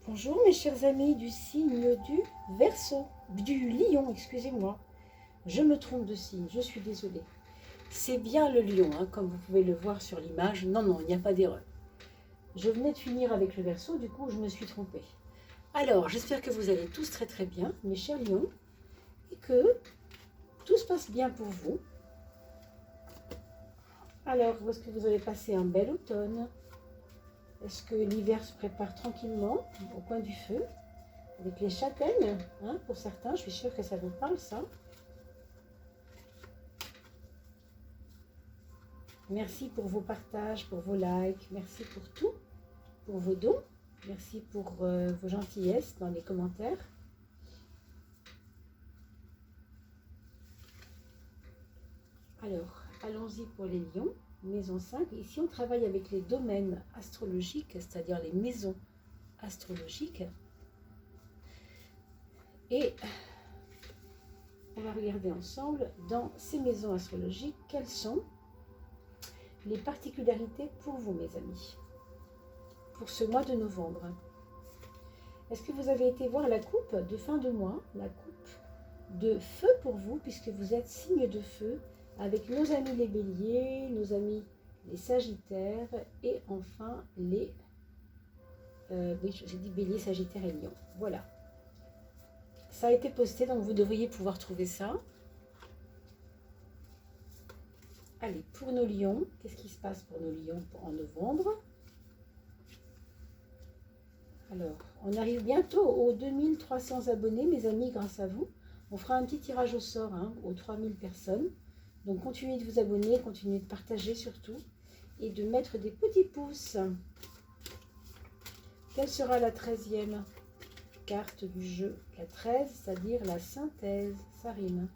Bonjour mes chers amis du signe du Verseau, du Lion, excusez-moi. Je me trompe de signe, je suis désolée. C'est bien le Lion, hein, comme vous pouvez le voir sur l'image. Non, non, il n'y a pas d'erreur. Je venais de finir avec le Verseau, du coup je me suis trompée. Alors, j'espère que vous allez tous très très bien, mes chers Lions, et que tout se passe bien pour vous. Alors, est-ce que vous avez passé un bel automne? Est-ce que l'hiver se prépare tranquillement au coin du feu? Avec les châtaignes, hein, pour certains, je suis sûre que ça vous parle, ça. Merci pour vos partages, pour vos likes, merci pour tout, pour vos dons, merci pour vos gentillesses dans les commentaires. Alors, allons-y pour les lions, maison 5. Ici, on travaille avec les domaines astrologiques, c'est-à-dire les maisons astrologiques. Et on va regarder ensemble, dans ces maisons astrologiques, quelles sont les particularités pour vous, mes amis, pour ce mois de novembre. Est-ce que vous avez été voir la coupe de fin de mois, la coupe de feu pour vous, puisque vous êtes signe de feu, avec nos amis les béliers, nos amis les sagittaires, et enfin les... oui, j'ai dit bélier, sagittaire et lion. Voilà. Ça a été posté, donc vous devriez pouvoir trouver ça. Allez, pour nos lions, qu'est-ce qui se passe pour nos lions en novembre? Alors, on arrive bientôt aux 2300 abonnés, mes amis, grâce à vous. On fera un petit tirage au sort aux 3000 personnes. Donc, continuez de vous abonner, continuez de partager surtout. Et de mettre des petits pouces. Quelle sera la 13e carte du jeu? La 13, c'est-à-dire la synthèse. Ça rime.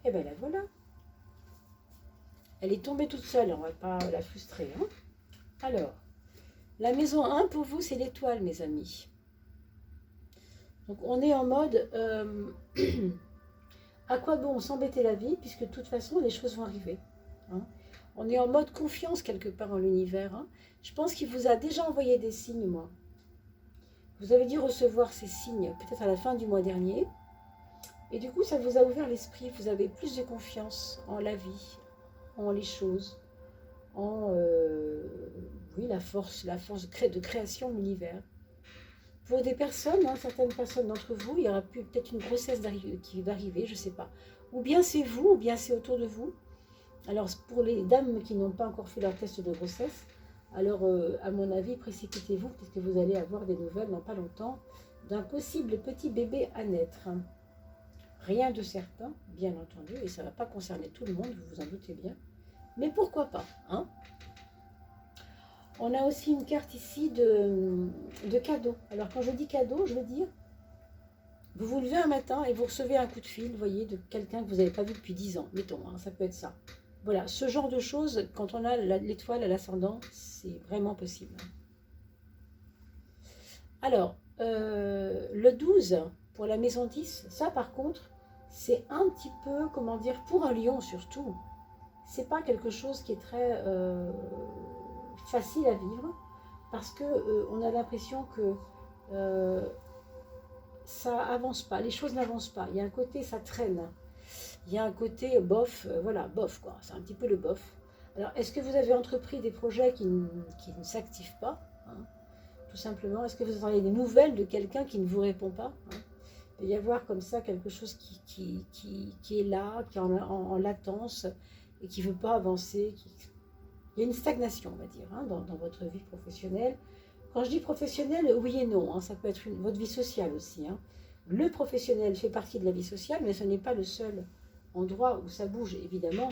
Et bien la voilà. Elle est tombée toute seule, on ne va pas la frustrer. Hein. Alors, la maison 1 pour vous, c'est l'étoile, mes amis. Donc, on est en mode à quoi bon s'embêter la vie, puisque de toute façon, les choses vont arriver. Hein. On est en mode confiance quelque part en l'univers. Hein. Je pense qu'il vous a déjà envoyé des signes, moi. Vous avez dû recevoir ces signes peut-être à la fin du mois dernier. Et du coup, ça vous a ouvert l'esprit. Vous avez plus de confiance en la vie, en les choses, en oui, la force de création de l'univers. Pour des personnes, hein, certaines personnes d'entre vous, il y aura peut-être une grossesse qui va arriver, je ne sais pas. Ou bien c'est vous, ou bien c'est autour de vous. Alors pour les dames qui n'ont pas encore fait leur test de grossesse, alors à mon avis, précipitez-vous, puisque vous allez avoir des nouvelles dans pas longtemps d'un possible petit bébé à naître. Rien de certain, bien entendu, et ça ne va pas concerner tout le monde, vous vous en doutez bien. Mais pourquoi pas, hein? On a aussi une carte ici de cadeau. Alors quand je dis cadeau, je veux dire, vous vous levez un matin et vous recevez un coup de fil, vous voyez, de quelqu'un que vous n'avez pas vu depuis 10 ans, mettons, hein, ça peut être ça. Voilà, ce genre de choses, quand on a l'étoile à l'ascendant, c'est vraiment possible. Alors, le 12, pour la maison 10, ça par contre, c'est un petit peu, comment dire, pour un lion surtout, c'est pas quelque chose qui est très facile à vivre, parce que on a l'impression que ça avance pas, les choses n'avancent pas. Il y a un côté, ça traîne. Il y a un côté bof, voilà, bof quoi. C'est un petit peu le bof. Alors, est-ce que vous avez entrepris des projets qui ne s'activent pas, hein, tout simplement? Est-ce que vous avez des nouvelles de quelqu'un qui ne vous répond pas, hein? Il peut y avoir comme ça quelque chose qui est là, qui est en latence et qui ne veut pas avancer. Il y a une stagnation, on va dire, hein, dans votre vie professionnelle. Quand je dis professionnel, oui et non, hein, ça peut être votre vie sociale aussi. Hein. Le professionnel fait partie de la vie sociale, mais ce n'est pas le seul endroit où ça bouge, évidemment,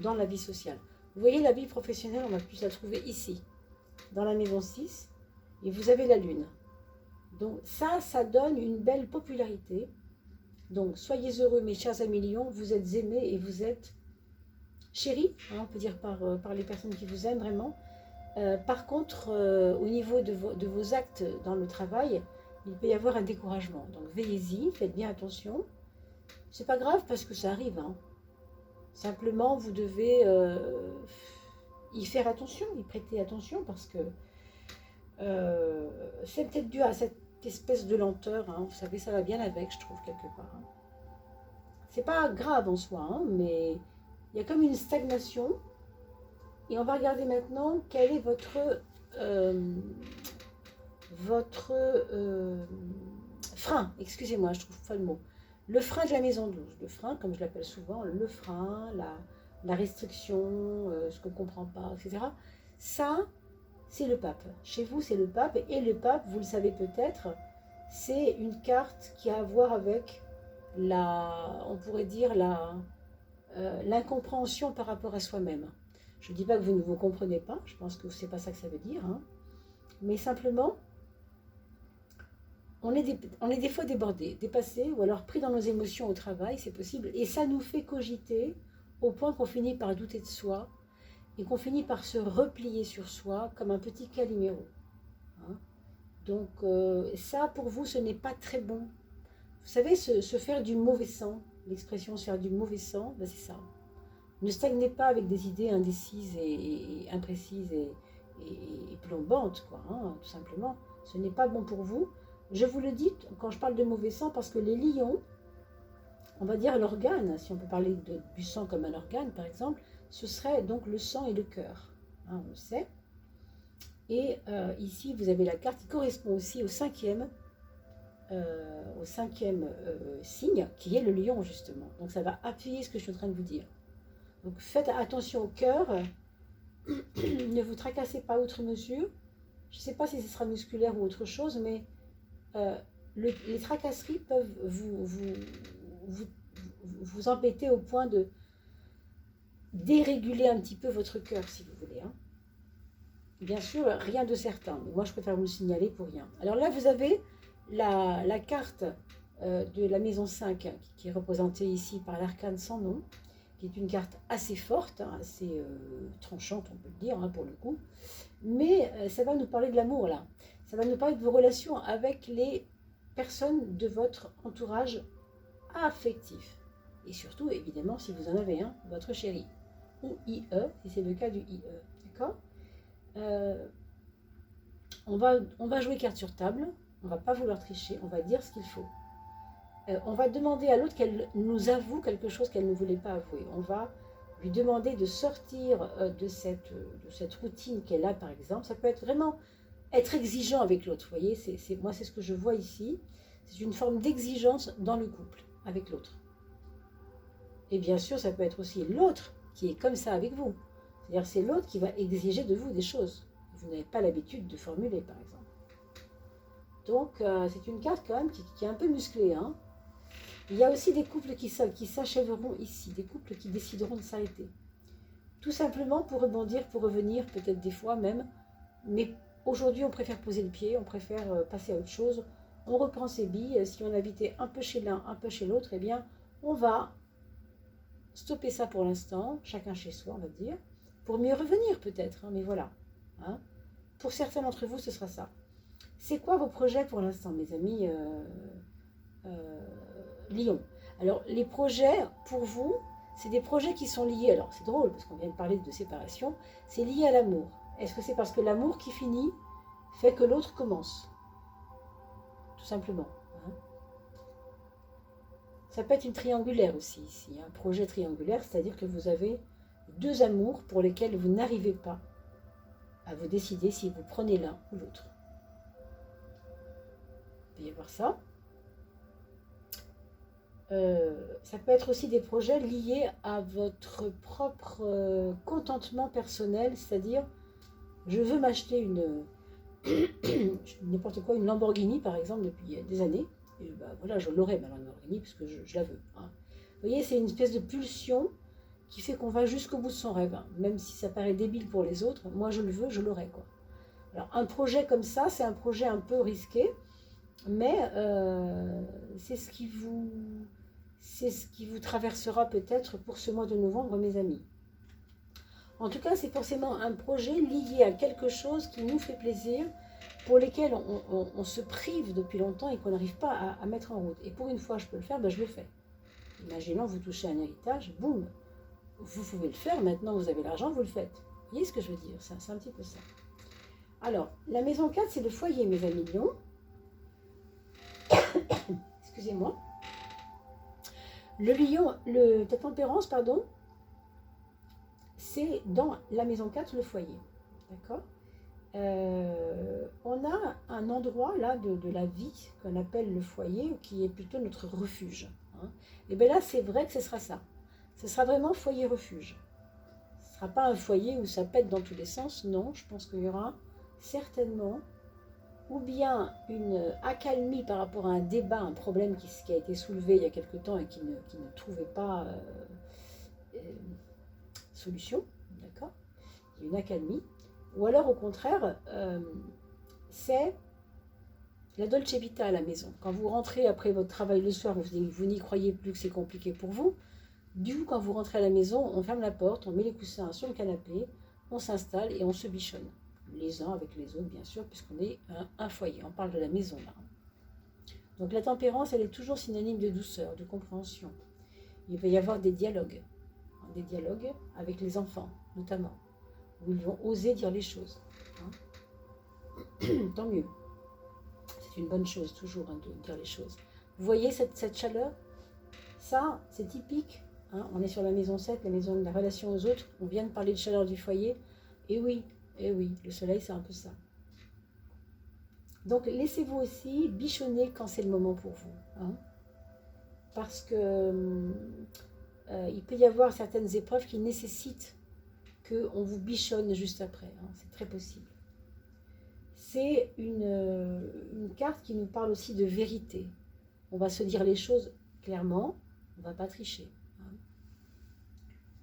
dans la vie sociale. Vous voyez, la vie professionnelle, on va plus la trouver ici, dans la maison 6, et vous avez la lune. Donc ça donne une belle popularité. Donc soyez heureux, mes chers amis lions, vous êtes aimés et vous êtes chéris, hein, on peut dire par les personnes qui vous aiment vraiment. Par contre, au niveau de vos actes dans le travail, il peut y avoir un découragement. Donc veillez-y, faites bien attention. C'est pas grave parce que ça arrive. Hein. Simplement, vous devez y faire attention, y prêter attention parce que c'est peut-être dû à cette espèce de lenteur, hein. Vous savez, ça va bien avec, je trouve, quelque part. Hein. C'est pas grave en soi, hein, mais il y a comme une stagnation. Et on va regarder maintenant quel est euh, votre frein. Excusez-moi, je trouve pas le mot. Le frein de la maison 12. Le frein, comme je l'appelle souvent, le frein, la restriction, ce qu'on ne comprend pas, etc. Ça, c'est le pape. Chez vous, c'est le pape. Et le pape, vous le savez peut-être, c'est une carte qui a à voir avec on pourrait dire, l'incompréhension par rapport à soi-même. Je ne dis pas que vous ne vous comprenez pas, je pense que ce n'est pas ça que ça veut dire, hein. Mais simplement, on est des fois débordé, dépassé, ou alors pris dans nos émotions au travail, c'est possible, et ça nous fait cogiter au point qu'on finit par douter de soi, et qu'on finit par se replier sur soi comme un petit Calimero. Hein. Donc ça, pour vous, ce n'est pas très bon. Vous savez, se faire du mauvais sang, l'expression se faire du mauvais sang, ben c'est ça. Ne stagnez pas avec des idées indécises et imprécises et plombantes, quoi, hein, tout simplement. Ce n'est pas bon pour vous. Je vous le dis quand je parle de mauvais sang, parce que les lions, on va dire l'organe, si on peut parler du sang comme un organe, par exemple, ce serait donc le sang et le cœur, hein, on le sait. Et ici, vous avez la carte qui correspond aussi au cinquième signe, qui est le lion, justement. Donc ça va appuyer ce que je suis en train de vous dire. Donc faites attention au cœur, ne vous tracassez pas outre mesure. Je ne sais pas si ce sera musculaire ou autre chose, mais les tracasseries peuvent vous embêter au point de déréguler un petit peu votre cœur, si vous voulez. Hein. Bien sûr, rien de certain, mais moi je préfère vous le signaler pour rien. Alors là, vous avez la carte de la maison 5, qui est représentée ici par l'arcane sans nom, qui est une carte assez forte, hein, assez tranchante, on peut le dire, hein, pour le coup. Mais ça va nous parler de l'amour, là. Ça va nous parler de vos relations avec les personnes de votre entourage affectif. Et surtout, évidemment, si vous en avez un, votre chéri. Ou IE, si c'est le cas du IE. D'accord ? On va jouer carte sur table. On ne va pas vouloir tricher. On va dire ce qu'il faut. On va demander à l'autre qu'elle nous avoue quelque chose qu'elle ne voulait pas avouer. On va lui demander de sortir de cette routine qu'elle a, par exemple. Ça peut être vraiment être exigeant avec l'autre. Vous voyez, moi, c'est ce que je vois ici. C'est une forme d'exigence dans le couple, avec l'autre. Et bien sûr, ça peut être aussi l'autre qui est comme ça avec vous. C'est-à-dire c'est l'autre qui va exiger de vous des choses que vous n'avez pas l'habitude de formuler, par exemple. Donc, c'est une carte quand même qui est un peu musclée, hein. Il y a aussi des couples qui s'achèveront ici, des couples qui décideront de s'arrêter. Tout simplement pour rebondir, pour revenir, peut-être des fois même. Mais aujourd'hui, on préfère poser le pied, on préfère passer à autre chose. On reprend ses billes. Si on habitait un peu chez l'un, un peu chez l'autre, eh bien, on va stopper ça pour l'instant, chacun chez soi, on va dire, pour mieux revenir peut-être, hein, mais voilà. Hein. Pour certains d'entre vous, ce sera ça. C'est quoi vos projets pour l'instant, mes amis Lion. Alors, les projets, pour vous, c'est des projets qui sont liés, alors c'est drôle, parce qu'on vient de parler de séparation, c'est lié à l'amour. Est-ce que c'est parce que l'amour qui finit fait que l'autre commence? Tout simplement. Hein. Ça peut être une triangulaire aussi, ici, un projet triangulaire, c'est-à-dire que vous avez deux amours pour lesquels vous n'arrivez pas à vous décider si vous prenez l'un ou l'autre. Il peut y avoir ça. Ça peut être aussi des projets liés à votre propre contentement personnel, c'est-à-dire je veux m'acheter une n'importe quoi, une Lamborghini par exemple depuis des années, et ben voilà, je l'aurai ma Lamborghini parce que je la veux. Hein. Vous voyez, c'est une espèce de pulsion qui fait qu'on va jusqu'au bout de son rêve, hein. Même si ça paraît débile pour les autres, moi je le veux, je l'aurai quoi. Alors un projet comme ça, c'est un projet un peu risqué, mais c'est ce qui vous traversera peut-être pour ce mois de novembre, mes amis. En tout cas, c'est forcément un projet lié à quelque chose qui nous fait plaisir, pour lesquels on se prive depuis longtemps et qu'on n'arrive pas à mettre en route. Et pour une fois, je peux le faire, ben je le fais. Imaginons, vous touchez un héritage, boum, vous pouvez le faire, maintenant vous avez l'argent, vous le faites. Vous voyez ce que je veux dire? C'est un petit peu ça. Alors, la maison 4, c'est le foyer, mes amis Lions. excusez-moi. Ta tempérance, pardon, c'est dans la maison 4, le foyer. D'accord. On a un endroit là de la vie qu'on appelle le foyer, qui est plutôt notre refuge. Hein. Et bien là, c'est vrai que ce sera ça. Ce sera vraiment foyer-refuge. Ce ne sera pas un foyer où ça pète dans tous les sens. Non, je pense qu'il y aura certainement ou bien une accalmie par rapport à un débat, un problème qui a été soulevé il y a quelque temps et qui ne trouvait pas solution. D'accord. Il y a une accalmie. Ou alors, au contraire, c'est la dolce vita à la maison. Quand vous rentrez après votre travail le soir, vous n'y croyez plus que c'est compliqué pour vous. Du coup, quand vous rentrez à la maison, on ferme la porte, on met les coussins sur le canapé, on s'installe et on se bichonne. Les uns avec les autres, bien sûr, puisqu'on est un foyer. On parle de la maison, là. Donc, la tempérance, elle est toujours synonyme de douceur, de compréhension. Il va y avoir des dialogues avec les enfants, notamment, où ils vont oser dire les choses. Hein. Tant mieux. C'est une bonne chose, toujours, hein, de dire les choses. Vous voyez cette chaleur? Ça, c'est typique. Hein. On est sur la maison 7, la maison de la relation aux autres. On vient de parler de chaleur du foyer. Et oui, le soleil, c'est un peu ça. Donc, laissez-vous aussi bichonner quand c'est le moment pour vous. Hein. Parce que il peut y avoir certaines épreuves qui nécessitent qu'on vous bichonne juste après. Hein. C'est très possible. C'est une carte qui nous parle aussi de vérité. On va se dire les choses clairement, on ne va pas tricher. Hein.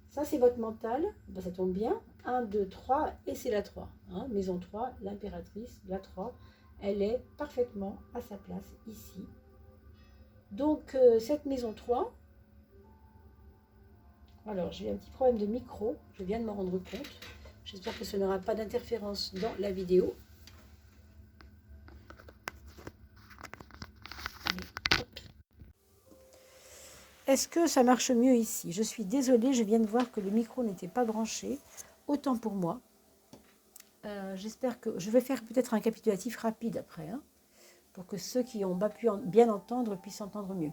Ça, c'est votre mental. Ben, ça tombe bien. 1, 2, 3, et c'est la 3. Hein. Maison 3, l'impératrice, la 3, elle est parfaitement à sa place ici. Donc, cette maison 3, alors j'ai eu un petit problème de micro, je viens de m'en rendre compte. J'espère que ce n'aura pas d'interférence dans la vidéo. Est-ce que ça marche mieux ici? Je suis désolée, je viens de voir que le micro n'était pas branché. Autant pour moi. J'espère que... Je vais faire peut-être un récapitulatif rapide après, hein, pour que ceux qui n'ont pas pu bien entendre puissent entendre mieux.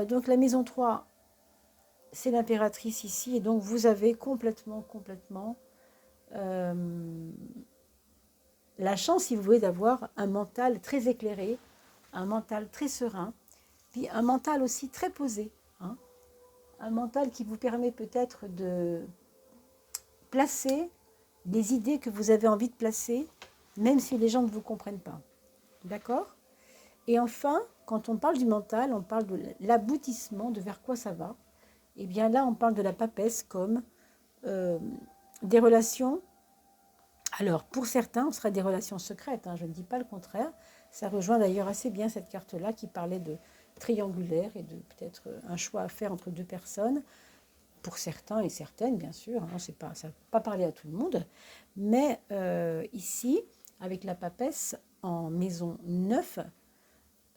Donc la maison 3, c'est l'impératrice ici, et donc vous avez complètement la chance, si vous voulez, d'avoir un mental très éclairé, un mental très serein, puis un mental aussi très posé. Hein, un mental qui vous permet peut-être de placer les idées que vous avez envie de placer, même si les gens ne vous comprennent pas. D'accord? Et enfin, quand on parle du mental, on parle de l'aboutissement, de vers quoi ça va. Et bien là, on parle de la papesse comme des relations. Alors, pour certains, ce sera des relations secrètes, hein, je ne dis pas le contraire. Ça rejoint d'ailleurs assez bien cette carte-là qui parlait de triangulaire et de peut-être un choix à faire entre deux personnes. Pour certains et certaines, bien sûr, hein, ça ne va pas parler à tout le monde. Mais ici, avec la papesse en maison 9,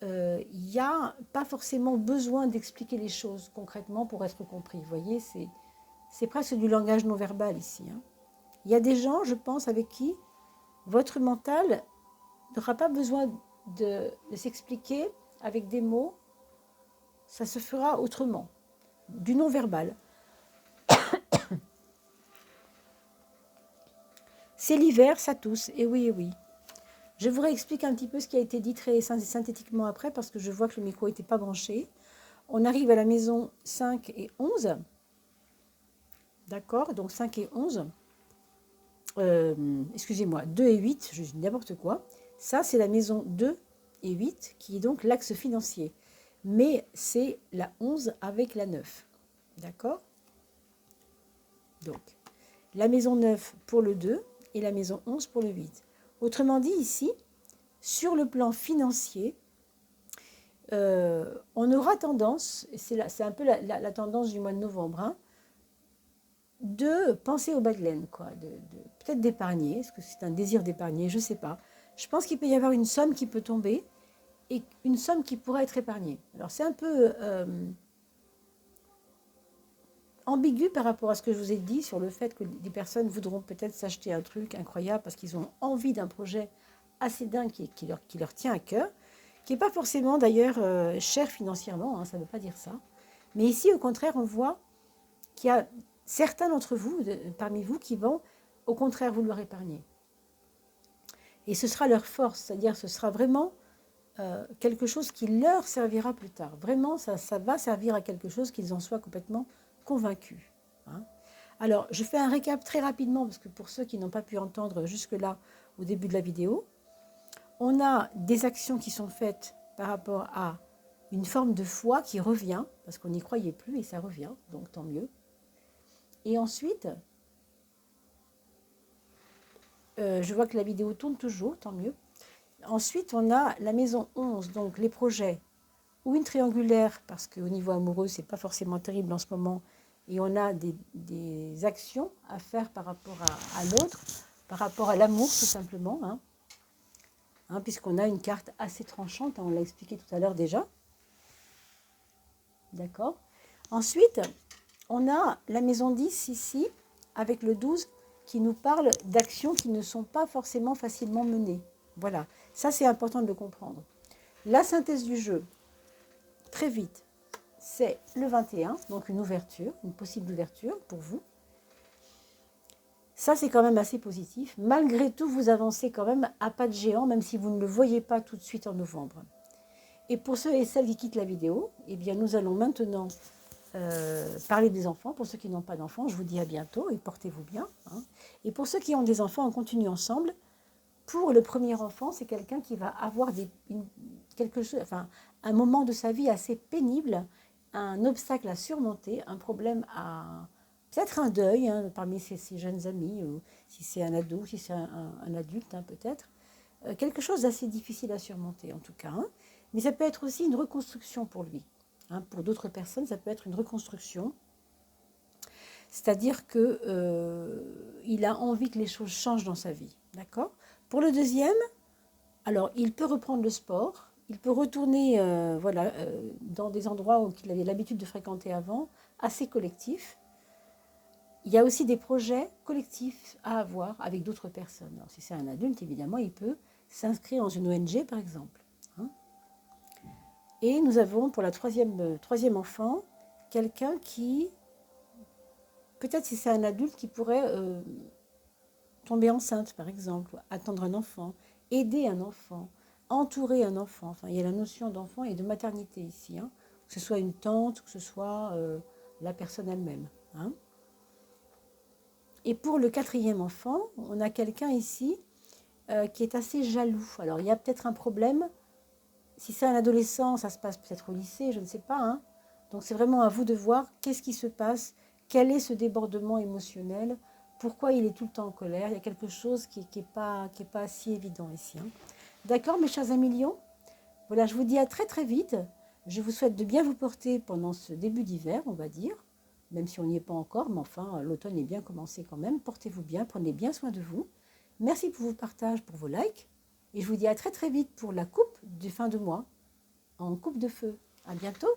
il n'y a pas forcément besoin d'expliquer les choses concrètement pour être compris. Vous voyez, c'est presque du langage non verbal ici. Hein. Il y a des gens, je pense, avec qui votre mental n'aura pas besoin de s'expliquer avec des mots. Ça se fera autrement, du non verbal. C'est l'hiver, ça tousse, et oui, et oui. Je vous réexplique un petit peu ce qui a été dit très synthétiquement après, parce que je vois que le micro n'était pas branché. On arrive à la maison 5 et 11. D'accord, donc 5 et 11. Excusez-moi, 2 et 8, je dis n'importe quoi. Ça, c'est la maison 2 et 8, qui est donc l'axe financier. Mais c'est la 11 avec la 9. D'accord? Donc, la maison 9 pour le 2 et la maison 11 pour le 8. Autrement dit, ici, sur le plan financier, on aura tendance, c'est un peu la tendance du mois de novembre, hein, de penser au bas de laine, quoi, peut-être d'épargner, est-ce que c'est un désir d'épargner, je ne sais pas. Je pense qu'il peut y avoir une somme qui peut tomber et une somme qui pourrait être épargnée. Alors c'est un peu ambigu par rapport à ce que je vous ai dit sur le fait que des personnes voudront peut-être s'acheter un truc incroyable parce qu'ils ont envie d'un projet assez dingue qui leur tient à cœur, qui n'est pas forcément d'ailleurs cher financièrement, hein, ça ne veut pas dire ça. Mais ici, au contraire, on voit qu'il y a certains d'entre vous, parmi vous, qui vont au contraire vouloir épargner. Et ce sera leur force, c'est-à-dire ce sera vraiment quelque chose qui leur servira plus tard. Vraiment, ça va servir à quelque chose qu'ils en soient complètement convaincus. Hein. Alors, je fais un récap très rapidement, parce que pour ceux qui n'ont pas pu entendre jusque-là au début de la vidéo, on a des actions qui sont faites par rapport à une forme de foi qui revient, parce qu'on n'y croyait plus et ça revient, donc tant mieux. Et ensuite, je vois que la vidéo tourne toujours, tant mieux. Ensuite, on a la maison 11, donc les projets, ou une triangulaire, parce qu'au niveau amoureux, ce n'est pas forcément terrible en ce moment, et on a des actions à faire par rapport à l'autre, par rapport à l'amour tout simplement, hein, puisqu'on a une carte assez tranchante, hein, on l'a expliqué tout à l'heure déjà. D'accord. Ensuite, on a la maison 10 ici, avec le 12, qui nous parle d'actions qui ne sont pas forcément facilement menées. Voilà, ça c'est important de le comprendre. La synthèse du jeu, très vite, c'est le 21, donc une ouverture, une possible ouverture pour vous. Ça c'est quand même assez positif. Malgré tout, vous avancez quand même à pas de géant, même si vous ne le voyez pas tout de suite en novembre. Et pour ceux et celles qui quittent la vidéo, eh bien nous allons maintenant parler des enfants. Pour ceux qui n'ont pas d'enfants, je vous dis à bientôt et portez-vous bien. Hein. Et pour ceux qui ont des enfants, on continue ensemble. Pour le premier enfant, c'est quelqu'un qui va avoir quelque chose, enfin, un moment de sa vie assez pénible, un obstacle à surmonter, un problème à... Peut-être un deuil hein, parmi ses jeunes amis, ou si c'est un ado, si c'est un adulte hein, peut-être. Quelque chose d'assez difficile à surmonter en tout cas. Hein. Mais ça peut être aussi une reconstruction pour lui. Hein. Pour d'autres personnes, ça peut être une reconstruction. C'est-à-dire qu'il a envie que les choses changent dans sa vie. D'accord ? Pour le deuxième, alors il peut reprendre le sport, il peut retourner dans des endroits qu'il avait l'habitude de fréquenter avant, assez collectifs. Il y a aussi des projets collectifs à avoir avec d'autres personnes. Alors, si c'est un adulte, évidemment, il peut s'inscrire dans une ONG, par exemple. Hein. Et nous avons, pour la troisième enfant, quelqu'un qui, peut-être si c'est un adulte, qui pourrait tomber enceinte, par exemple, attendre un enfant, aider un enfant, entourer un enfant. Enfin, il y a la notion d'enfant et de maternité ici. Hein. Que ce soit une tante, que ce soit la personne elle-même. Hein. Et pour le quatrième enfant, on a quelqu'un ici qui est assez jaloux. Alors, il y a peut-être un problème. Si c'est un adolescent, ça se passe peut-être au lycée, je ne sais pas. Hein. Donc, c'est vraiment à vous de voir qu'est-ce qui se passe, quel est ce débordement émotionnel, pourquoi il est tout le temps en colère. Il y a quelque chose qui n'est pas si évident ici. Hein. D'accord, mes chers amis lions ? Voilà, je vous dis à très très vite. Je vous souhaite de bien vous porter pendant ce début d'hiver, on va dire. Même si on n'y est pas encore, mais enfin, l'automne est bien commencé quand même. Portez-vous bien, prenez bien soin de vous. Merci pour vos partages, pour vos likes. Et je vous dis à très très vite pour la coupe de fin de mois, en coupe de feu. À bientôt.